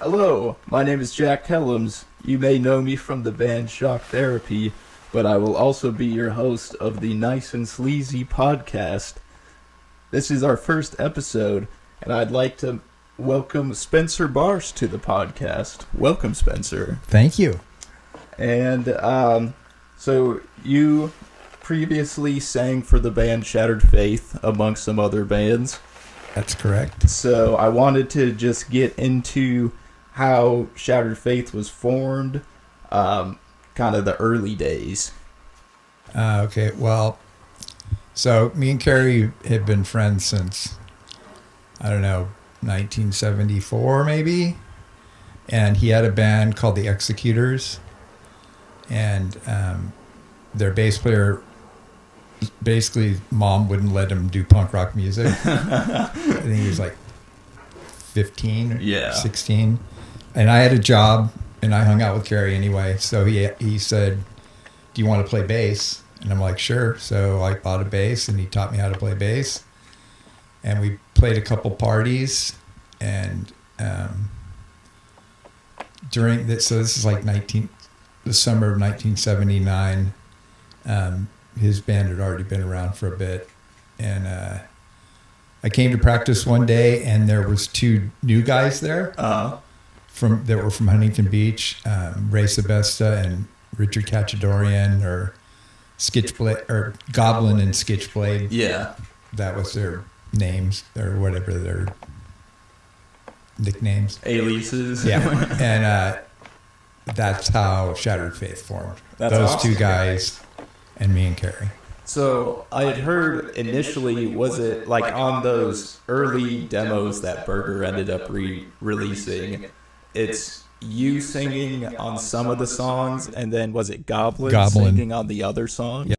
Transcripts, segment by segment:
Hello, my name is Jack Kellems. You may know me from the band Shock Therapy, but I will also be your host of the Nice N Sleazy Podcast. This is our first episode, and I'd like to welcome Spencer Bartsch to the podcast. Welcome, Spencer. Thank you. And so you previously sang for the band Shattered Faith, amongst some other bands. That's correct. So I wanted to just get into how Shattered Faith was formed, kind of the early days. Okay, well, so me and Carrie had been friends since, 1974 maybe. And he had a band called The Executors. And their bass player, basically, mom wouldn't let him do punk rock music. I think he was like 15 or 16. And I had a job, and I hung out with Carrie anyway. So he said, do you want to play bass? And I'm like, sure. So I bought a bass, and he taught me how to play bass. And we played a couple parties. And during this, so this is like the summer of 1979. His band had already been around for a bit. And I came to practice one day, and there was two new guys there that were from Huntington Beach, Ray Sebesta and Richard Cachadorian, or Skitchblade, or Goblin and Skitchblade. Yeah. That was their names, or whatever their nicknames. Aliases. Yeah. And that's how Shattered Faith formed. That's Those awesome. two guys and me and Carrie. So I had heard initially, was it like on those early demos that Burger ended up releasing, it's you singing on some of the songs, and then was it Goblin singing on the other song? Yeah.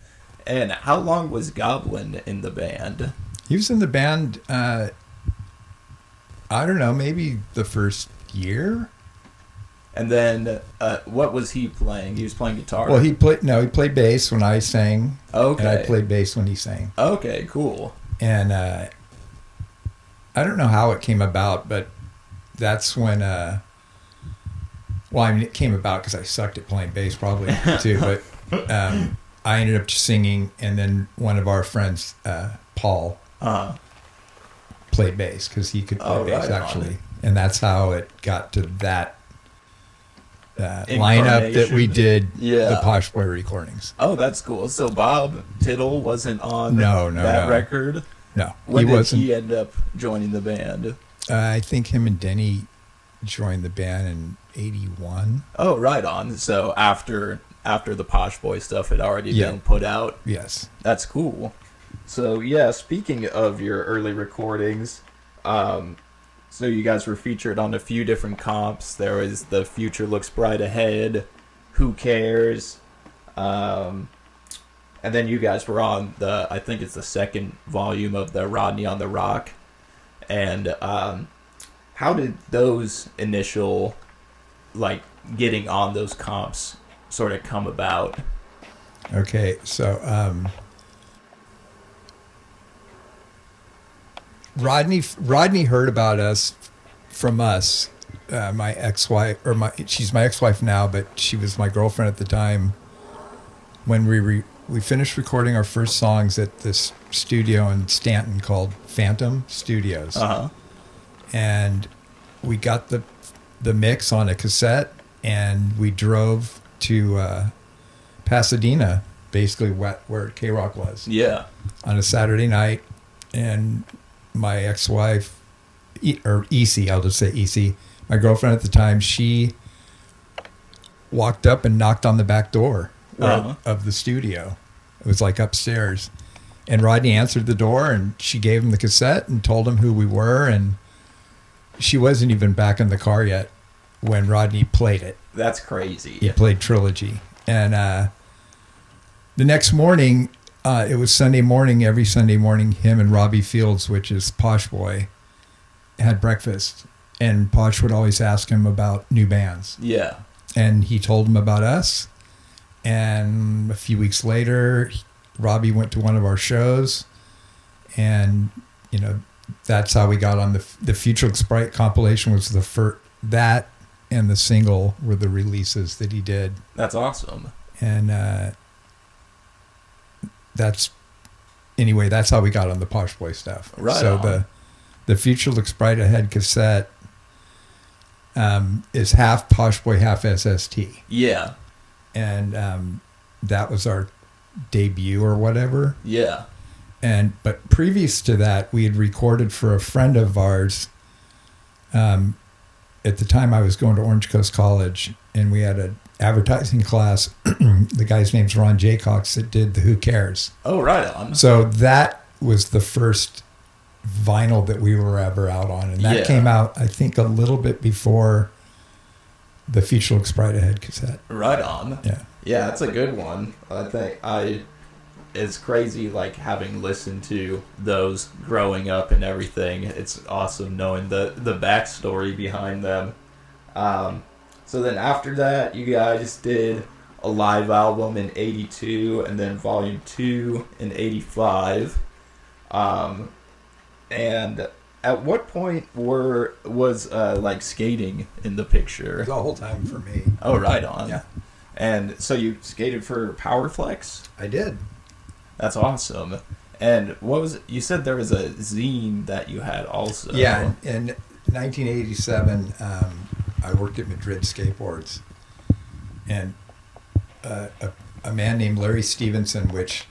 And how long was Goblin in the band? He was in the band, I don't know, maybe the first year. And then what was he playing? He was playing guitar? Well, he played bass when I sang. Okay. And I played bass when he sang. Okay, cool. And I don't know how it came about, but that's when, it came about because I sucked at playing bass probably too, but I ended up singing, and then one of our friends, Paul, played bass because he could play bass actually. And that's how it got to that lineup that we did the Posh Boy recordings. Oh, that's cool. So Bob Tittle wasn't on that record? No, when he wasn't. He end up joining the band? I think him and Denny joined the band in 81. Oh, right on. So after the Posh Boy stuff had already been put out? Yes. That's cool. So, yeah, speaking of your early recordings, so you guys were featured on a few different comps. There was The Future Looks Bright Ahead, Who Cares, and then you guys were on I think it's the second volume of the Rodney on the Rock. And how did those initial, getting on those comps sort of come about? Okay, so Rodney heard about us from us. My ex-wife, she's my ex-wife now, but she was my girlfriend at the time. When we finished recording our first songs at this studio in Stanton called Phantom Studios, and we got the mix on a cassette, and we drove to Pasadena, basically where K-Rock was. Yeah. On a Saturday night, and my ex-wife, or EC, I'll just say EC, my girlfriend at the time, she walked up and knocked on the back door of the studio. It was like upstairs. And Rodney answered the door, and she gave him the cassette and told him who we were, and she wasn't even back in the car yet when Rodney played it. That's crazy. He played Trilogy. And the next morning, it was Sunday morning. Every Sunday morning, him and Robbie Fields, which is Posh Boy, had breakfast. And Posh would always ask him about new bands. Yeah. And he told him about us. And a few weeks later, Robbie went to one of our shows. And, that's how we got on the Future Looks Bright compilation was the that and the single were the releases that he did. That's awesome. And that's how we got on the Posh Boy stuff. Right So on. the Future Looks Bright Ahead cassette is half Posh Boy, half SST. Yeah. And that was our debut or whatever. Yeah. But previous to that, we had recorded for a friend of ours. At the time, I was going to Orange Coast College, and we had an advertising class. The guy's name's Ron Jaycox that did the Who Cares. Oh, right on. So that was the first vinyl that we were ever out on, and that Yeah. came out, I think, a little bit before the Future Looks Bright Ahead cassette. Right on. Yeah. Yeah, that's a good one. I think it's crazy, like, having listened to those growing up and everything. It's awesome knowing the backstory behind them. So then after that, you guys did a live album in 82 and then volume 2 in 85. And at what point was like skating in the picture? The whole time for me. Oh, right on. Yeah. And so you skated for Powerflex? I did. That's awesome. And what was it? You said there was a zine that you had also. Yeah, in 1987, I worked at Madrid Skateboards, and a man named Larry Stevenson, which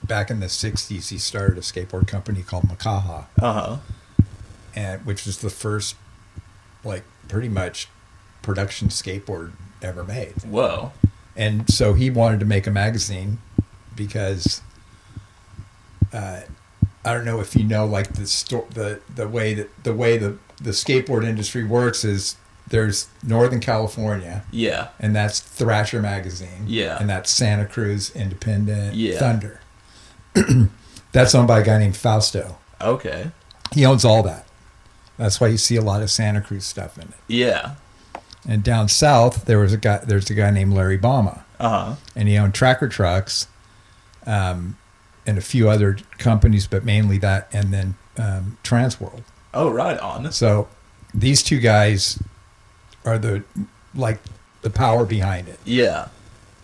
back in the 60s, he started a skateboard company called Makaha, Uh-huh. which was the first, like, pretty much production skateboard ever made. Whoa. And so he wanted to make a magazine because I don't know if you know, like, the way the skateboard industry works is there's Northern California, Yeah. and that's Thrasher Magazine, Yeah. and that's Santa Cruz Independent, Yeah. Thunder. That's owned by a guy named Fausto. Okay. He owns all that. That's why you see a lot of Santa Cruz stuff in it. Yeah. And down south, there's a guy named Larry Bama, Uh-huh. and he owned Tracker Trucks, and a few other companies, but mainly that, and then Transworld. Oh, right on. So these two guys are the power behind it. Yeah.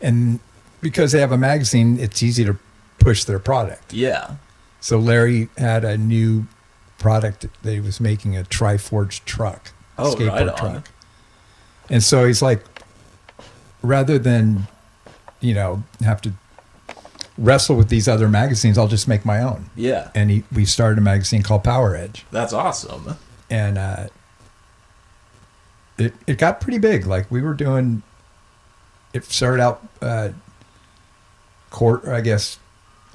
And because they have a magazine, it's easy to push their product. Yeah. So Larry had a new product that he was making, a Triforged truck, Oh, skateboard right on. truck. And so he's like, rather than, have to wrestle with these other magazines, I'll just make my own. Yeah. And we started a magazine called Power Edge. That's awesome. And it got pretty big. Like, we were doing, it started out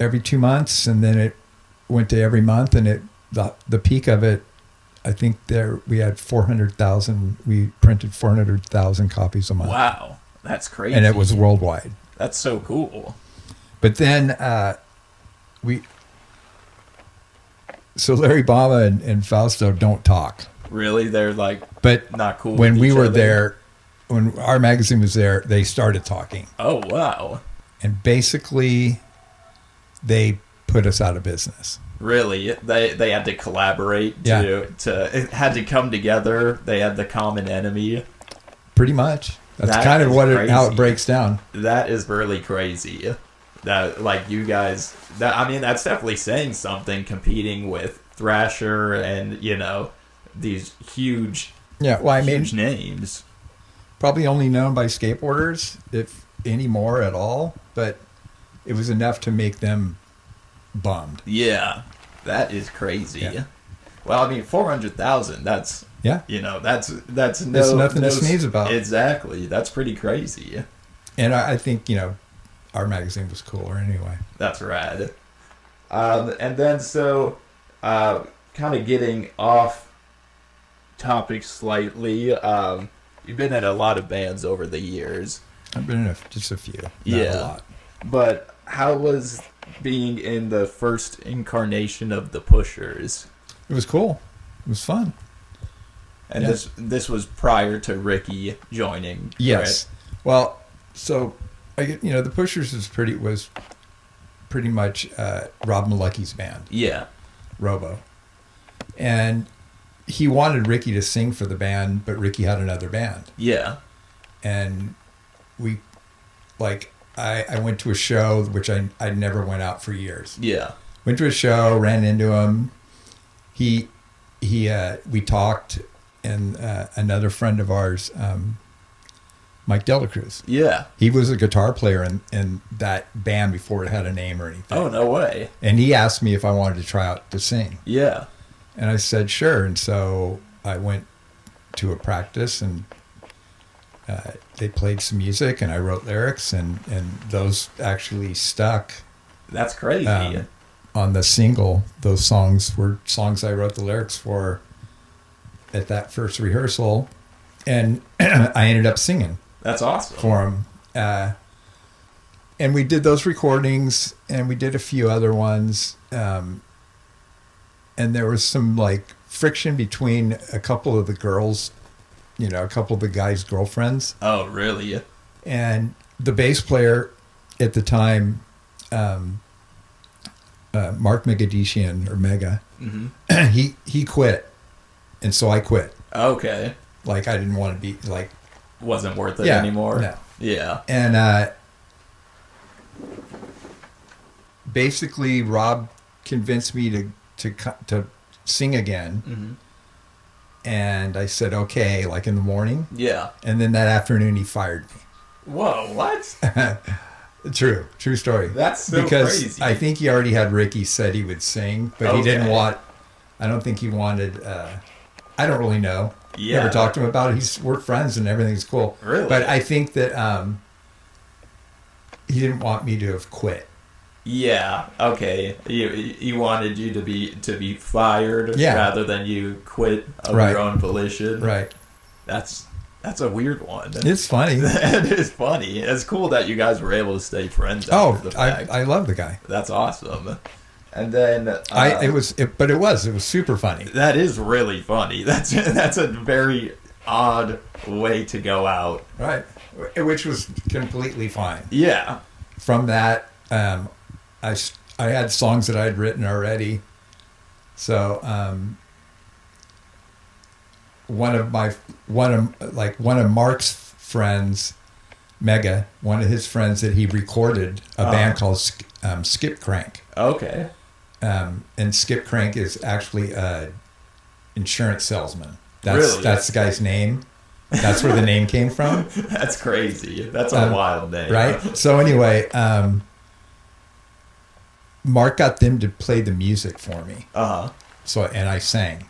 every 2 months, and then it went to every month, and the peak of it, I think we had 400,000. We printed 400,000 copies a month. Wow. That's crazy. And it was worldwide. That's so cool. But then so Larry Bama and Fausto don't talk. Really? They're like But not cool when with we each were other? there, when our magazine was there, they started talking. Oh, wow. And basically, they put us out of business. Really? They had to collaborate Yeah. it had to come together. They had the common enemy. Pretty much. That's That kind of is how crazy. it breaks down. That is really crazy. That, like, you guys, that's definitely saying something, competing with Thrasher and, these huge, Yeah, well, I mean, huge names. probably only known by skateboarders, if any more at all, but it was enough to make them bummed. Yeah, that is crazy. Yeah. Well, I mean, 400,000, that's, Yeah. that's There's nothing to sneeze about. Exactly. That's pretty crazy. And I think, our magazine was cooler anyway. That's rad. And then, so, kind of getting off topic slightly, you've been in a lot of bands over the years. I've been in just a few, not Yeah. a lot. But how was being in the first incarnation of the Pushers? It was cool. It was fun. And Yeah. this was prior to Ricky joining. Yes. Well, so the Pushers was pretty much Rob Malucky's band, Yeah. Robo, and he wanted Ricky to sing for the band, but Ricky had another band. Yeah. And we, like, I went to a show, which I never went out for years. Yeah. Went to a show, ran into him. We talked, and another friend of ours, Mike Delacruz. Yeah. He was a guitar player in that band before it had a name or anything. Oh, no way. And he asked me if I wanted to try out to sing. Yeah. And I said, sure. And so I went to a practice, and they played some music, and I wrote lyrics, and those actually stuck. That's crazy. On the single. Those songs were songs I wrote the lyrics for at that first rehearsal, and I ended up singing. That's awesome. For him. And we did those recordings, and we did a few other ones. And there was some like friction between a couple of the girls, a couple of the guys' girlfriends. Oh, really? And the bass player at the time, Mark Megadishian, or Mega, he quit. And so I quit. Okay. Like, I didn't want to be like... Wasn't worth it anymore? No. Yeah. And basically, Rob convinced me to sing again. Mm-hmm. And I said, okay, like in the morning. Yeah. And then that afternoon, he fired me. Whoa, what? True story. That's so because crazy. I think he already had Ricky said he would sing, but he didn't want... I don't think he wanted... I don't really know. Yeah. Never talked to him about it. We're friends and everything's cool. Really? But I think that he didn't want me to have quit. Yeah. Okay. He wanted you to be fired rather than you quit of your own volition. Right. That's a weird one. It's funny. It is funny. It's cool that you guys were able to stay friends after the fact. I love the guy. That's awesome. And then it was super funny. That is really funny. That's a very odd way to go out. Right. Which was completely fine. Yeah. From that, I had songs that I had written already. So one of Mark's friends, Mega, one of his friends, that he recorded a band called Skip Crank. Okay. And Skip Crank is actually an insurance salesman. Really? That's the guy's name. That's where the name came from. That's crazy. That's a wild name. Right? So anyway, Mark got them to play the music for me. Uh-huh. And I sang.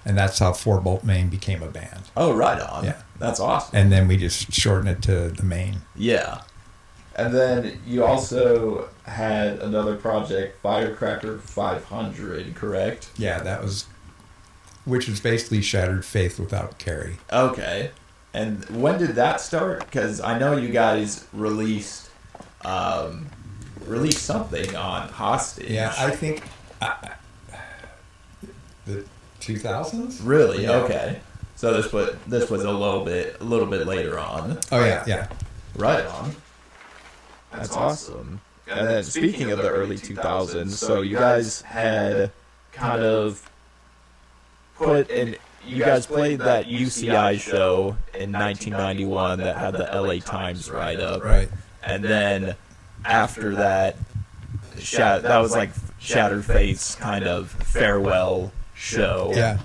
And that's how Four Bolt Maine became a band. Oh, right on. Yeah. That's awesome. And then we just shortened it to the Maine. Yeah. And then you also had another project, Firecracker 500, correct? Yeah, which was basically Shattered Faith without Carrie. Okay. And when did that start? Because I know you guys released something on Hostage. Yeah, I think the 2000s. Really? Yeah. Okay. So this was a little bit later on. Oh yeah. Right on. That's awesome. And then speaking of the early 2000s, so you guys had kind of you guys played that UCI show in 1991 that had the LA Times write-up. Right. And then after that, that was like Shattered Faith's kind of farewell show. Yeah.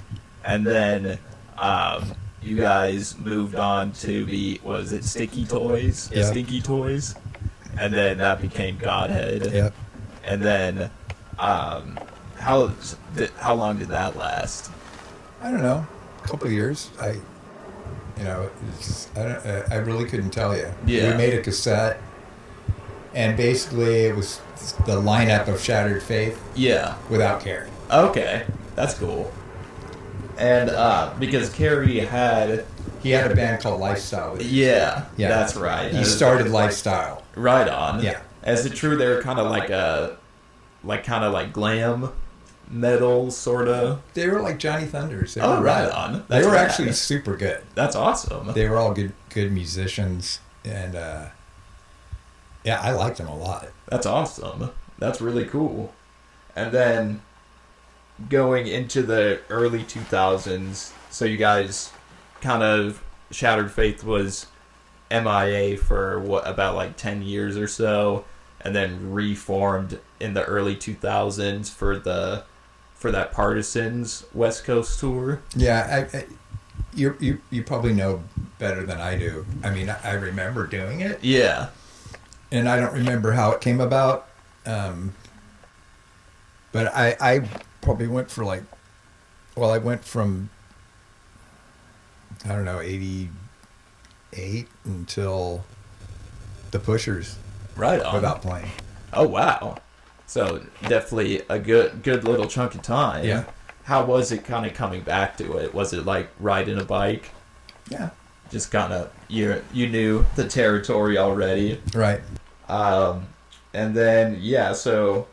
And then you guys moved on to was it Sticky Toys? Yeah. Stinky Toys? And then that became Godhead. Yep. And then, how long did that last? I don't know, a couple of years. I really couldn't tell you. Yeah. We made a cassette, and basically it was the lineup of Shattered Faith. Yeah. Without Carrie. Okay, that's cool. And because Carrie had... He had a band called Lifestyle. Yeah, that's right. He started Lifestyle. Right on. Yeah. Is it true they were kind of like glam metal, sort of? They were like Johnny Thunders. Right on. They were actually super good. That's awesome. They were all good musicians, and I liked them a lot. That's awesome. That's really cool. And then going into the early 2000s, so you guys kind of, Shattered Faith was MIA for about like 10 years or so, and then reformed in the early 2000s for that Partisans West Coast tour. Yeah, you probably know better than I do. I mean, I remember doing it. Yeah. And I don't remember how it came about. But I probably went for I went from, I don't know, 88 until the Pushers. Right on. Without playing. Oh, wow. So definitely a good little chunk of time. Yeah. How was it kind of coming back to it? Was it like riding a bike? Yeah. Just kind of, you knew the territory already. Right. And then, yeah, so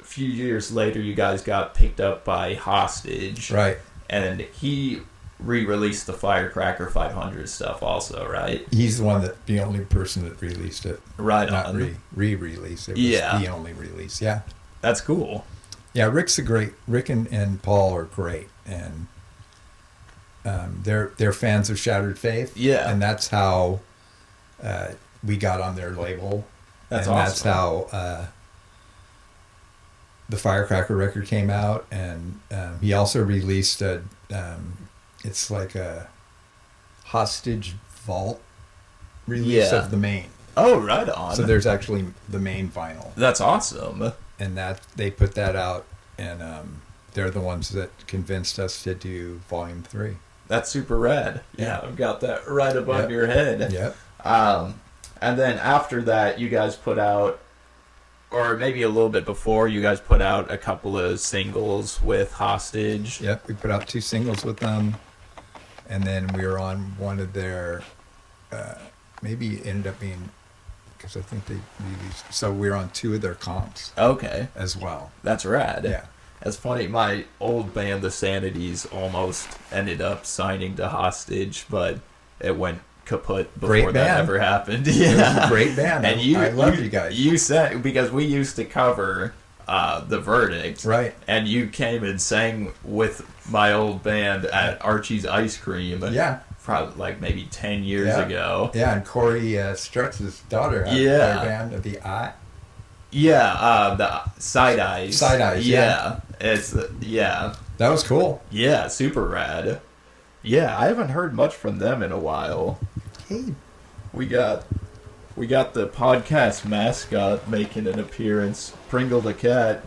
a few years later, you guys got picked up by Hostage. Right. And he re-released the Firecracker 500 stuff also, right? He's the only person that released it. Right Not on. re-released. It was the only release. Yeah. That's cool. Yeah, Rick and Paul are great. And they're fans of Shattered Faith. Yeah. And that's how we got on their label. That's and awesome. That's how the Firecracker record came out. And he also released it's like a Hostage Vault release of the main. Oh, right on. So there's actually the main vinyl. That's awesome. And that they put that out, and they're the ones that convinced us to do Volume 3. That's super rad. Yeah, I've got that right above your head. Yep. And then after that, you guys put out, or maybe a little bit before, you guys put out a couple of singles with Hostage. Yep, we put out 2 singles with them, and then we were on one of their, maybe it ended up being, because I think they released, so we were on 2 of their comps. Okay. As well. That's rad. Yeah. That's funny. My old band, The Sanities, almost ended up signing to Hostage, but it went kaput before that ever happened. Yeah. It was a great band. And I love you guys. You said, because we used to cover The Verdict. Right. And you came and sang with my old band at Archie's Ice Cream. Yeah. Probably like maybe 10 years ago. Yeah, and Corey Strutz's daughter had their band at the Eye. Yeah, the Side Eyes. Side Eyes, yeah. It's, That was cool. Yeah, super rad. Yeah, I haven't heard much from them in a while. Hey. We got the podcast mascot making an appearance, Pringle the cat.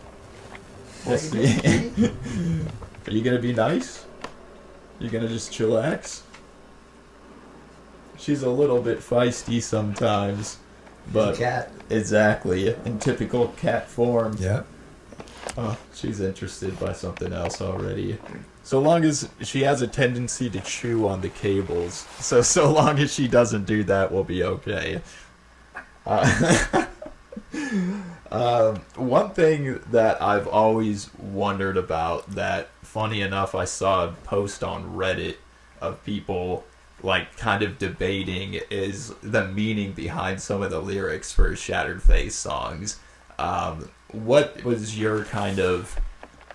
We'll see. Are you gonna be nice? You gonna just chillax? She's a little bit feisty sometimes, but cat. Exactly, in typical cat form. Yeah. Oh, she's interested by something else already. So long as she has a tendency to chew on the cables. So long as she doesn't do that, we'll be okay. One thing that I've always wondered about that, funny enough, I saw a post on Reddit of people like kind of debating is the meaning behind some of the lyrics for Shattered Face songs. What was your kind of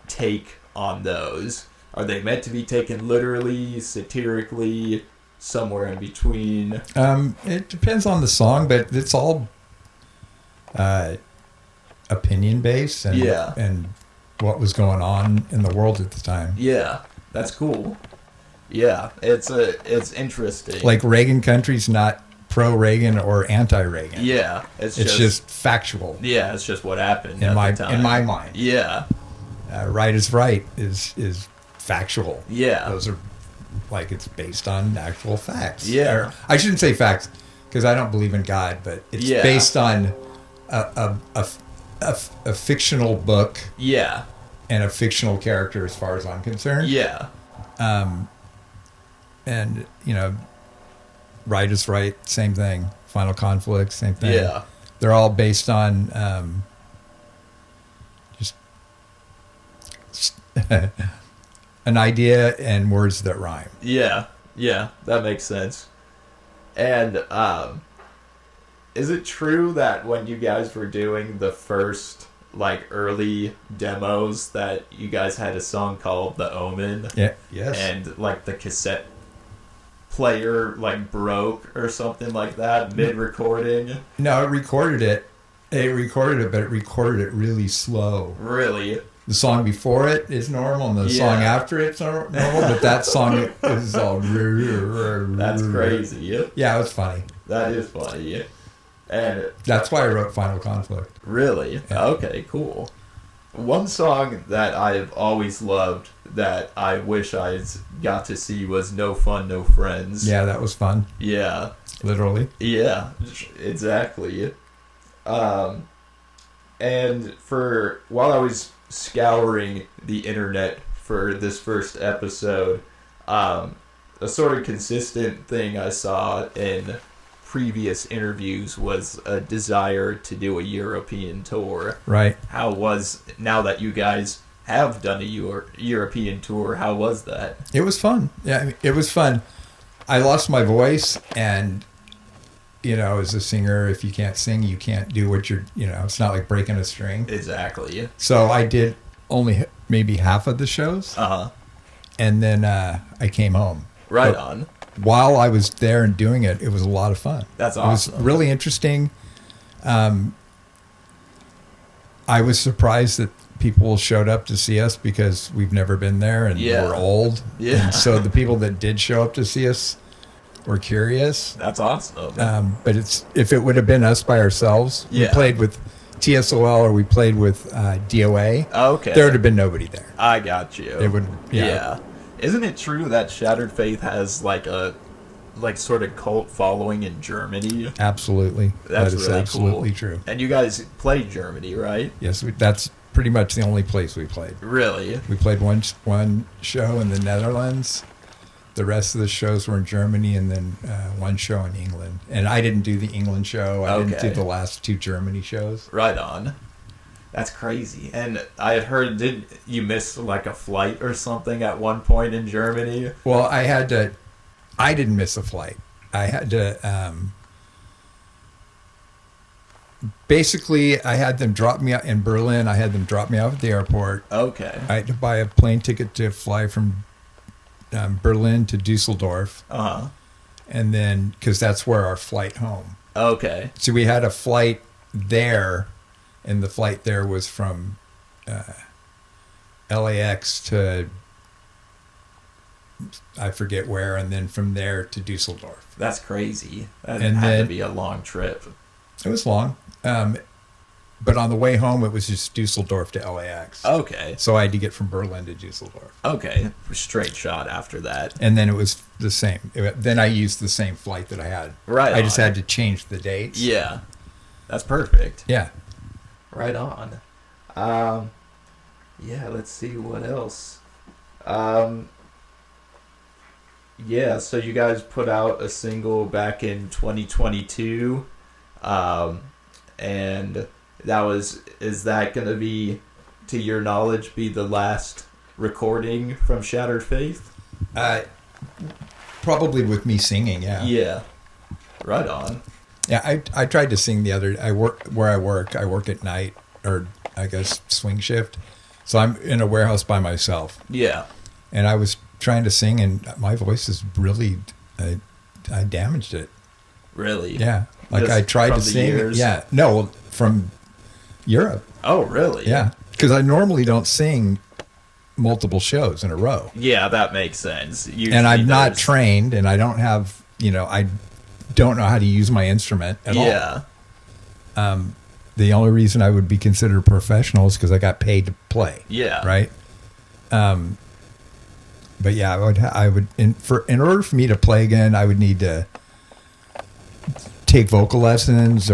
take on those? Are they meant to be taken literally, satirically, somewhere in between? It depends on the song, but it's all opinion based and what was going on in the world at the time. Yeah, that's cool. Yeah, it's interesting. Like Reagan country's not pro-Reagan or anti-Reagan. Yeah, it's just factual. Yeah, it's just what happened in the time. In my mind. Yeah, right is right is factual. Yeah, those are like it's based on actual facts. Yeah, or, I shouldn't say facts because I don't believe in God, but it's based on a fictional book. Yeah, and a fictional character, as far as I'm concerned. Yeah. And, right is right, same thing. Final Conflict, same thing. Yeah. They're all based on just an idea and words that rhyme. Yeah. Yeah, that makes sense. And is it true that when you guys were doing the first like early demos that you guys had a song called The Omen? Yeah. Yes. And like the cassette player like broke or something like that mid-recording? No, it recorded it. It recorded it, but it recorded it really slow. Really? The song before it is normal, and the song after it's normal, but that song is all... That's crazy. Yeah, it was funny. That is funny. And that's why I wrote Final Conflict. Really? Yeah. Okay, cool. One song that I've always loved that I wish I got to see was No Fun, No Friends. Yeah, that was fun. Yeah. Literally. Yeah, exactly. And while I was scouring the internet for this first episode, a sort of consistent thing I saw in previous interviews was a desire to do a European tour. Right. Now that you guys have done a European tour, how was that? It was fun. Yeah, I mean, it was fun. I lost my voice, and as a singer, if you can't sing, you can't do what you're, it's not like breaking a string. Exactly. So I did only maybe half of the shows. Uh-huh. And then I came home. Right on. While I was there and doing it, it was a lot of fun. That's awesome. It was really interesting. I was surprised that people showed up to see us because we've never been there and we're old. Yeah. And so the people that did show up to see us were curious. That's awesome. But if it would have been us by ourselves, we played with TSOL or we played with DOA. Okay. There would have been nobody there. I got you. It would. Yeah. Isn't it true that Shattered Faith has like a sort of cult following in Germany? Absolutely. That's that is really absolutely cool. True. And you guys played Germany, right? Yes, that's pretty much the only place we played. Really? We played one show in the Netherlands. The rest of the shows were in Germany, and then one show in England. And I didn't do the England show. I didn't do the last 2 Germany shows. Right on. That's crazy. And I had heard, did you miss like a flight or something at one point in Germany? Well, I didn't miss a flight. I had to, basically, I had them drop me out in Berlin. I had them drop me off at the airport. Okay. I had to buy a plane ticket to fly from Berlin to Dusseldorf. Uh-huh. And then, because that's where our flight home. Okay. So we had a flight there, and the flight there was from LAX to, I forget where, and then from there to Dusseldorf. That's crazy. That had to be a long trip. It was long. But on the way home, it was just Dusseldorf to LAX. Okay. So I had to get from Berlin to Dusseldorf. Okay. Straight shot after that. And then it was the same. Then I used the same flight that I had. Right. I just had to change the dates. Yeah. That's perfect. Yeah. Right on. Yeah, let's see what else. Yeah, so you guys put out a single back in 2022. And is that going to be, to your knowledge, be the last recording from Shattered Faith? Probably with me singing, yeah. Yeah. Right on. Yeah, I tried to sing I work at night, or I guess swing shift. So I'm in a warehouse by myself. Yeah. And I was trying to sing, and my voice is really, I damaged it. Really? Yeah. Like I tried to sing. Years? Yeah. No, from Europe. Oh, really? Yeah. Because I normally don't sing multiple shows in a row. Yeah, that makes sense. Usually and I'm not trained, and I don't have, I don't know how to use my instrument at all. Yeah. The only reason I would be considered a professional is because I got paid to play. Yeah. Right. But yeah, I would in order for me to play again, I would need to take vocal lessons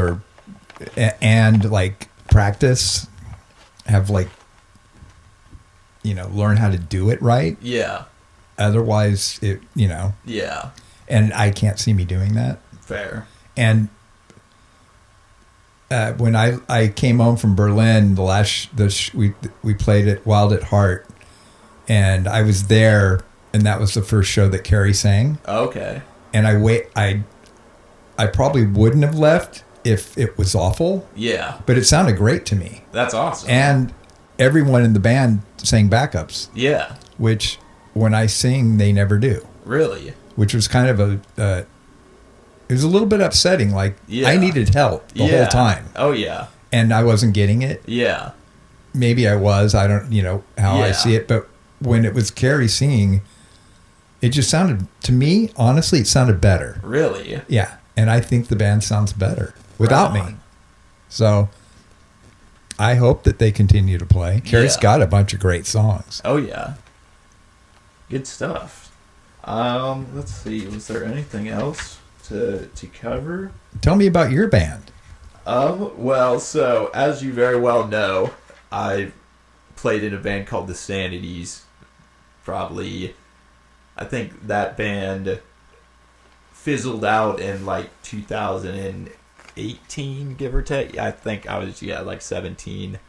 and like practice, have like, learn how to do it right. Yeah. Otherwise, Yeah. And I can't see me doing that. Fair. And when I came home from Berlin, we played at Wild at Heart, and I was there, and that was the first show that Carrie sang. Okay. And I probably wouldn't have left if it was awful. Yeah. But it sounded great to me. That's awesome. And everyone in the band sang backups. Yeah. Which, when I sing, they never do. Really? Which was kind of it was a little bit upsetting. Like, I needed help the whole time. Oh, yeah. And I wasn't getting it. Yeah. Maybe I was. I don't, how I see it. But when it was Carrie singing, it just sounded, to me, honestly, it sounded better. Really? Yeah. And I think the band sounds better without me. So I hope that they continue to play. Carrie's got a bunch of great songs. Oh, yeah. Good stuff. Let's see. Was there anything else to cover? Tell me about your band. Well, so as you very well know, I played in a band called the Sanities. Probably, I think that band fizzled out in like 2018, give or take. I think I was like 17.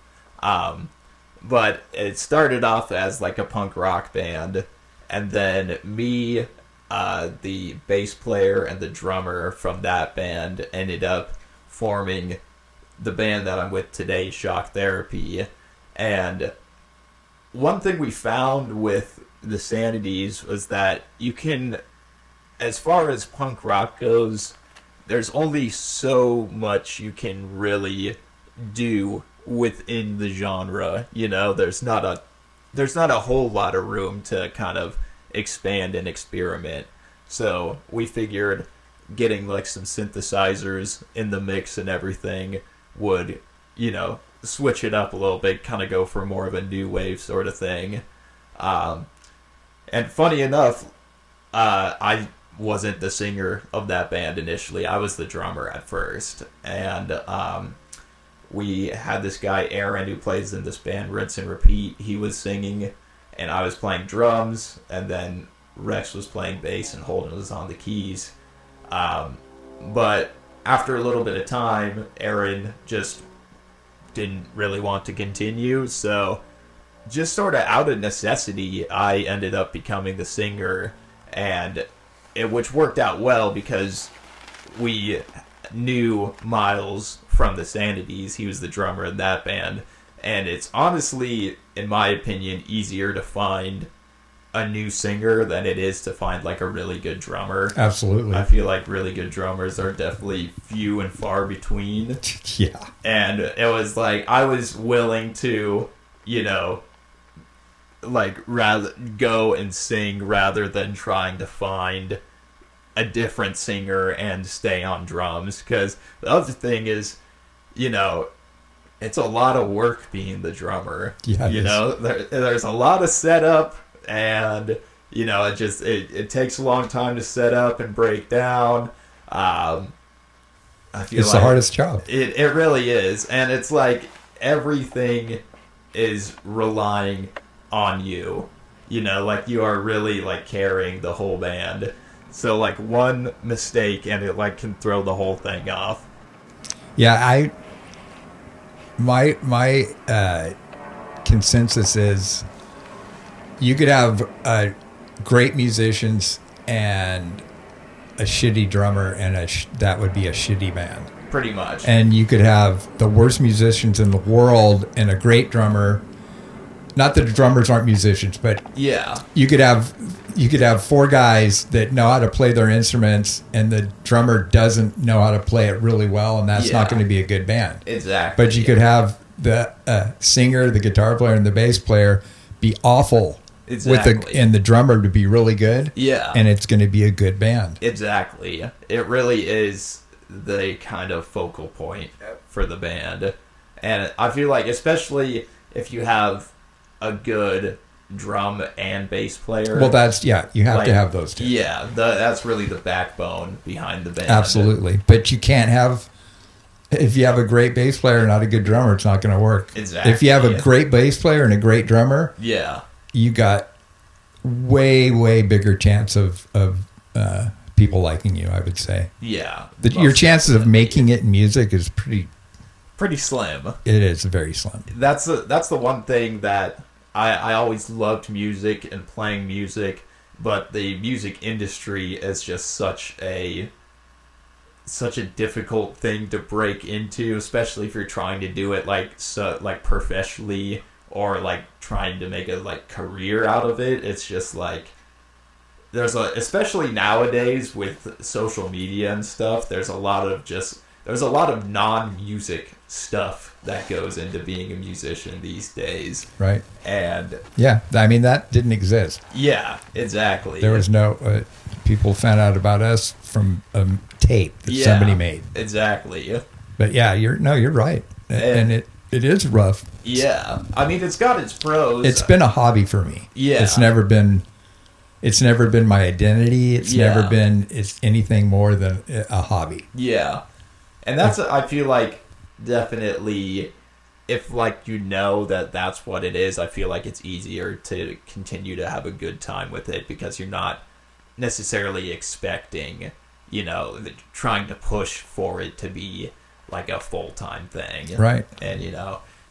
But it started off as like a punk rock band, and then me, the bass player and the drummer from that band ended up forming the band that I'm with today, Shock Therapy. And one thing we found with the Sanities was that you can, as far as punk rock goes, there's only so much you can really do within the genre. There's not a whole lot of room to kind of expand and experiment. So we figured getting like some synthesizers in the mix and everything would, switch it up a little bit, kind of go for more of a new wave sort of thing. And funny enough, I wasn't the singer of that band initially. I was the drummer at first. And we had this guy, Aaron, who plays in this band, Rinse and Repeat. He was singing, and I was playing drums, and then Rex was playing bass, and Holden was on the keys. But after a little bit of time, Aaron just didn't really want to continue, so just sort of out of necessity, I ended up becoming the singer, and which worked out well because we knew Miles from the Sanities. He was the drummer in that band, and it's honestly, in my opinion, easier to find a new singer than it is to find like a really good drummer. Absolutely. I feel like really good drummers are definitely few and far between. Yeah. And it was like I was willing to, like rather go and sing rather than trying to find a different singer and stay on drums. Because the other thing is, it's a lot of work being the drummer. Yeah, there's a lot of setup. And it takes a long time to set up and break down. I feel it's the hardest job. It really is, and it's like everything is relying on you. Like you are really like carrying the whole band. So like one mistake and it like can throw the whole thing off. Yeah, my consensus is, you could have great musicians and a shitty drummer, and that would be a shitty band. Pretty much. And you could have the worst musicians in the world and a great drummer. Not that the drummers aren't musicians, but yeah, you could have four guys that know how to play their instruments, and the drummer doesn't know how to play it really well, and that's not going to be a good band. Exactly. But you could have the singer, the guitar player, and the bass player be awful. Exactly. And the drummer to be really good. Yeah. And it's going to be a good band. Exactly. It really is the kind of focal point for the band. And I feel like, especially if you have a good drum and bass player. Well, you have to have those two. Yeah, that's really the backbone behind the band. Absolutely. But you can't have, if you have a great bass player and not a good drummer, it's not going to work. Exactly. If you have a great bass player and a great drummer, you got way, way bigger chance of people liking you, I would say. Yeah. Your chances of making it in music is pretty slim. It is very slim. That's the one thing that I always loved music and playing music, but the music industry is just such a such a difficult thing to break into, especially if you're trying to do it like professionally or like trying to make a like career out of it. It's just like especially nowadays with social media and stuff, there's a lot of non-music stuff that goes into being a musician these days. Right. And yeah, I mean, that didn't exist. Yeah, exactly. There was no people found out about us from a tape that somebody made. Exactly. But yeah, you're right. And it is rough. Yeah. I mean, it's got its pros. It's been a hobby for me. Yeah. It's never been my identity. It's never been anything more than a hobby. Yeah. And that's, I feel like, definitely, if like you know that that's what it is, I feel like it's easier to continue to have a good time with it because you're not necessarily expecting, trying to push for it to be like a full-time thing. Right. And,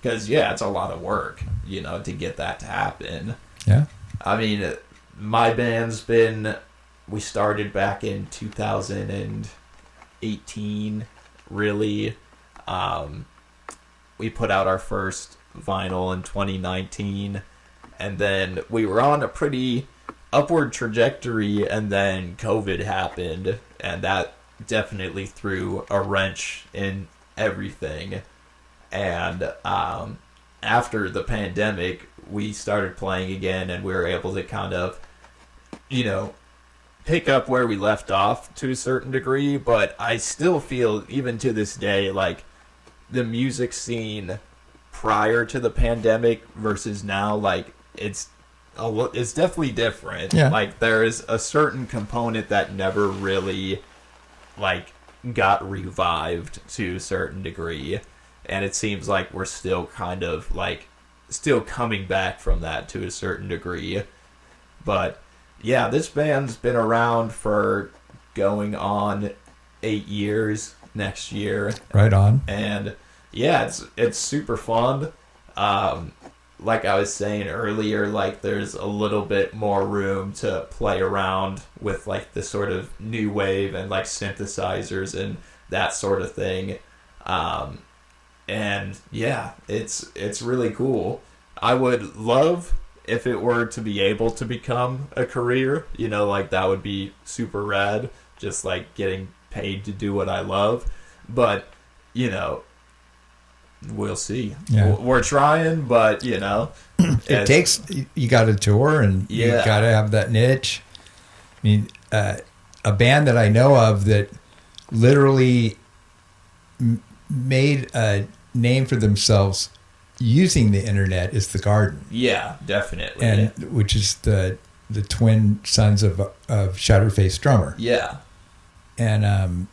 because, it's a lot of work, to get that to happen. Yeah. I mean, my band's we started back in 2018, really. We put out our first vinyl in 2019, and then we were on a pretty upward trajectory, and then COVID happened, and that definitely threw a wrench in everything. And after the pandemic, we started playing again, and we were able to kind of, pick up where we left off to a certain degree, but I still feel, even to this day, like the music scene prior to the pandemic versus now, like it's definitely different. Yeah. Like there is a certain component that never really like got revived to a certain degree, and it seems like we're still kind of like still coming back from that to a certain degree. But yeah, this band's been around for going on 8 years next year. Right on. And yeah, it's super fun. Like I was saying earlier, like there's a little bit more room to play around with like the sort of new wave and like synthesizers and that sort of thing. And yeah, it's really cool. I would love if it were to be able to become a career, like that would be super rad, just like getting paid to do what I love. But, we'll see. Yeah. We're trying, but, it takes, you got to tour and you got to have that niche. I mean, a band that I know of that literally made a name for themselves using the internet is The Garden. Yeah, definitely. And which is the twin sons of Shatterface drummer. Yeah. And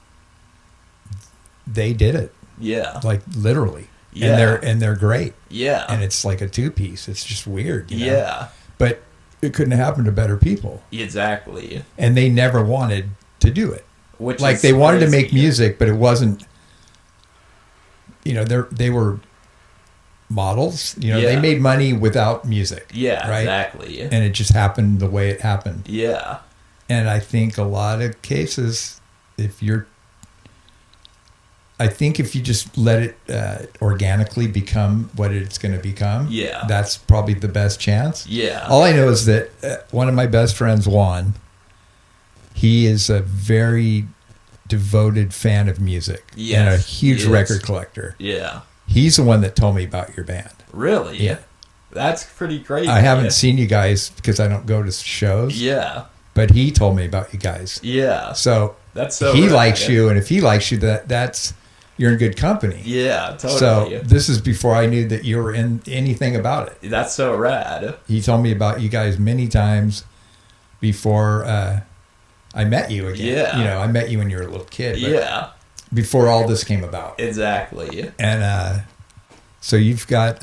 they did it. Yeah. Like literally. Yeah. And they're great. Yeah. And it's like a two-piece. It's just weird. Yeah. But it couldn't happen to better people. Exactly. And they never wanted to do it. Which like is they wanted crazy. to make music, but it wasn't. They were models. They made money without music. Yeah. Right? Exactly. And it just happened the way it happened. Yeah. And I think a lot of cases, if you just let it organically become what it's going to become, that's probably the best chance. Yeah. All I know is that one of my best friends, Juan, he is a very devoted fan of music and a huge record collector. Yeah. He's the one that told me about your band. Really? Yeah. That's pretty crazy. I haven't seen you guys because I don't go to shows. Yeah. But he told me about you guys. Yeah. So that's so he rad. likes you, and if he likes you, that's you're in good company. Yeah, totally. So this is before I knew that you were in anything about it. That's so rad. He told me about you guys many times before I met you again. Yeah. I met you when you were a little kid. But Yeah. before all this came about. Exactly. And so you've got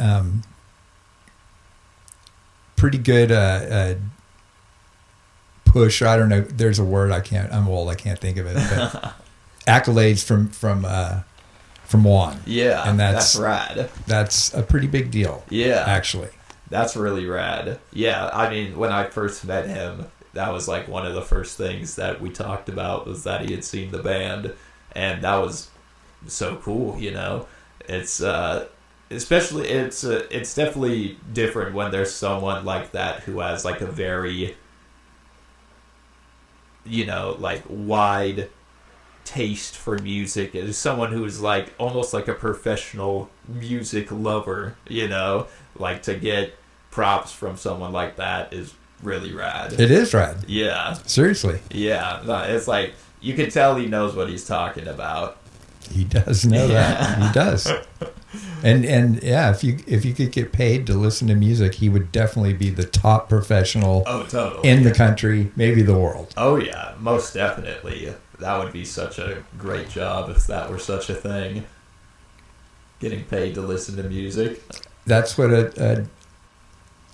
pretty good push. I don't know. There's a word I'm old. I can't think of it. But accolades from Juan. Yeah. And that's rad. That's a pretty big deal. Yeah. Actually. That's really rad. Yeah. I mean, when I first met him, that was like one of the first things that we talked about was that he had seen the band. and that was so cool. It's especially it's definitely different when there's someone like that who has like a very like wide taste for music. It's someone who's like almost like a professional music lover, like to get props from someone like that is really rad. It is rad. Yeah. Seriously. Yeah. No, it's like you can tell he knows what he's talking about. He does know that. He does. And yeah, if you could get paid to listen to music, he would definitely be the top professional in the country, maybe the world. Oh yeah, most definitely. That would be such a great job if that were such a thing. Getting paid to listen to music. That's what I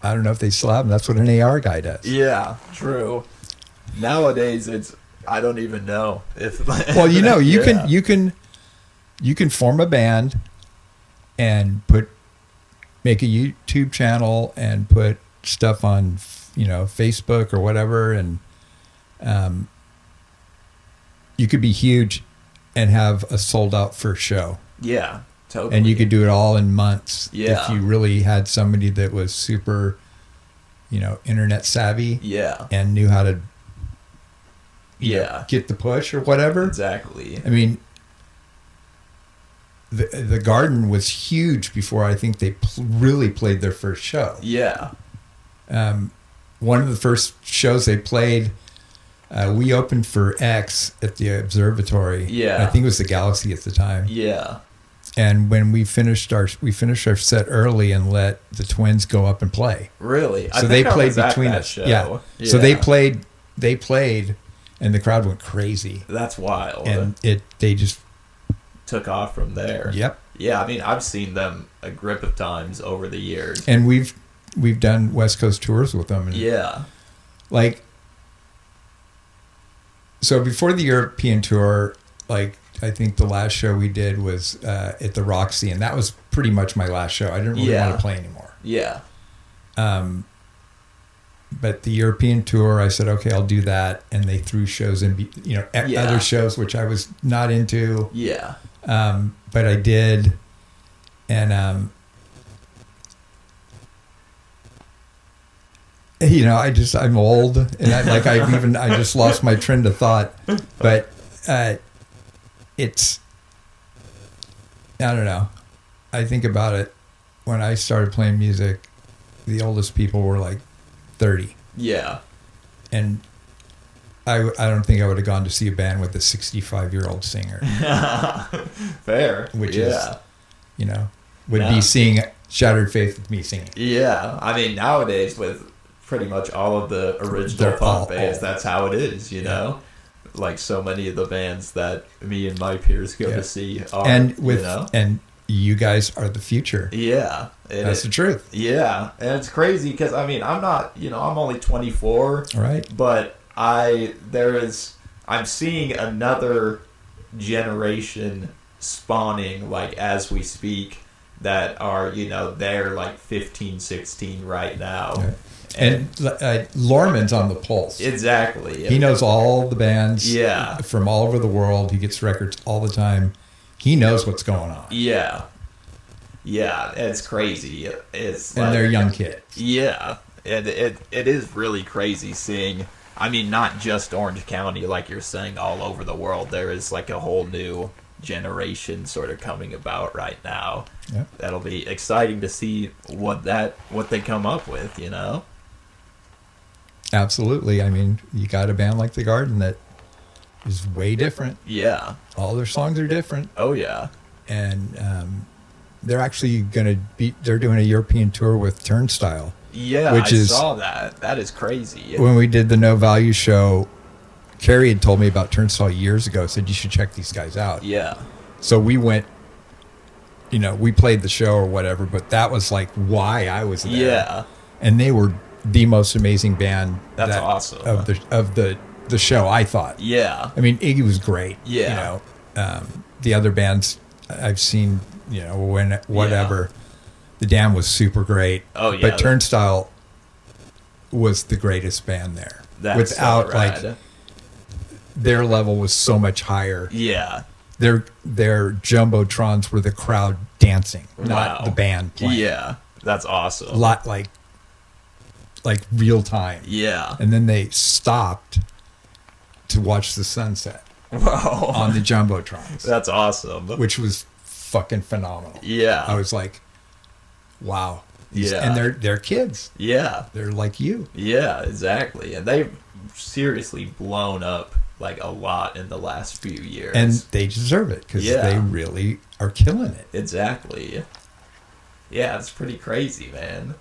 don't know if they still have them. That's what an AR guy does. Yeah, true. Nowadays, I don't even know if. Well, you can form a band and make a YouTube channel and put stuff on, Facebook or whatever, and you could be huge and have a sold out first show. Yeah, totally. And you could do it all in months. Yeah. If you really had somebody that was super, internet savvy. Yeah. And knew how to get the push or whatever. Exactly. I mean, the Garden was huge before I think they really played their first show. Yeah. One of the first shows they played, we opened for X at the observatory. Yeah. I think it was the Galaxy at the time. Yeah. And when we finished our set early and let the Twins go up and play. Really? So they played between us. Show. Yeah. So they played, and the crowd went crazy. That's wild. And they just took off from there. Yep. Yeah, I mean, I've seen them a grip of times over the years. And we've done West Coast tours with them. And yeah. Like, so before the European tour, like, I think the last show we did was at the Roxy, and that was pretty much my last show. I didn't really want to play anymore. Yeah. But the European tour, I said, okay, I'll do that. And they threw shows in, other shows, which I was not into. Yeah. But I did. And, I'm old, and I just lost my trend of thought, but, I don't know. I think about it. When I started playing music, the oldest people were like 30. Yeah. And I don't think I would have gone to see a band with a 65-year-old singer. Fair. Which is, would be seeing Shattered Faith with me singing. Yeah. I mean, nowadays with pretty much all of the original punk bands, that's how it is, Like so many of the bands that me and my peers go to see are, and you guys are the future. Yeah. That's the truth. Yeah. And it's crazy because, I mean, I'm not, I'm only 24. Right. But I'm seeing another generation spawning, like, as we speak, that are, they're like 15, 16 right now. Right. And Lorman's on the pulse. Exactly. He knows all the bands from all over the world. He gets records all the time. He knows what's going on. Yeah. Yeah, it's crazy. It's and they're young kids. Yeah. And it is really crazy seeing, I mean, not just Orange County, like you're saying, all over the world. There is like a whole new generation sort of coming about right now. Yeah. That'll be exciting to see what they come up with, Absolutely. I mean, you got a band like The Garden that is way different. Yeah. All their songs are different. Oh, yeah. And they're actually they're doing a European tour with Turnstile. Yeah, I saw that. That is crazy. When we did the No Value show, Carrie had told me about Turnstile years ago, said you should check these guys out. Yeah. So we went, we played the show or whatever, but that was like why I was there. Yeah. And they were the most amazing band awesome of the show, I thought. Yeah. I mean, Iggy was great. Yeah. The other bands I've seen, whatever. Yeah. The Dam was super great. Oh, yeah. But Turnstile was the greatest band there. That's without so rad. Like their level was so much higher. Yeah. their jumbotrons were the crowd dancing, not the band playing. Yeah, that's awesome. A lot like real time. Yeah. And then they stopped to watch the sunset on the jumbotrons. That's awesome. Which was fucking phenomenal. Yeah. I was like, wow. Yeah. And they're kids. Yeah. They're like you. Yeah, exactly. And they've seriously blown up like a lot in the last few years. And they deserve it because they really are killing it. Exactly. Yeah, it's pretty crazy, man.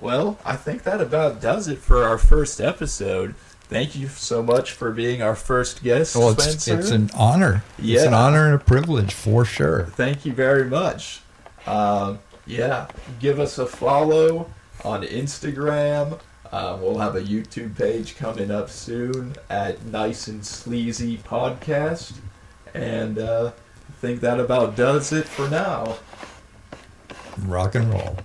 Well, I think that about does it for our first episode. Thank you so much for being our first guest, Spencer. It's an honor. Yeah. It's an honor and a privilege for sure. Thank you very much. Give us a follow on Instagram. We'll have a YouTube page coming up soon at Nice N Sleazy Podcast. And I think that about does it for now. Rock and roll.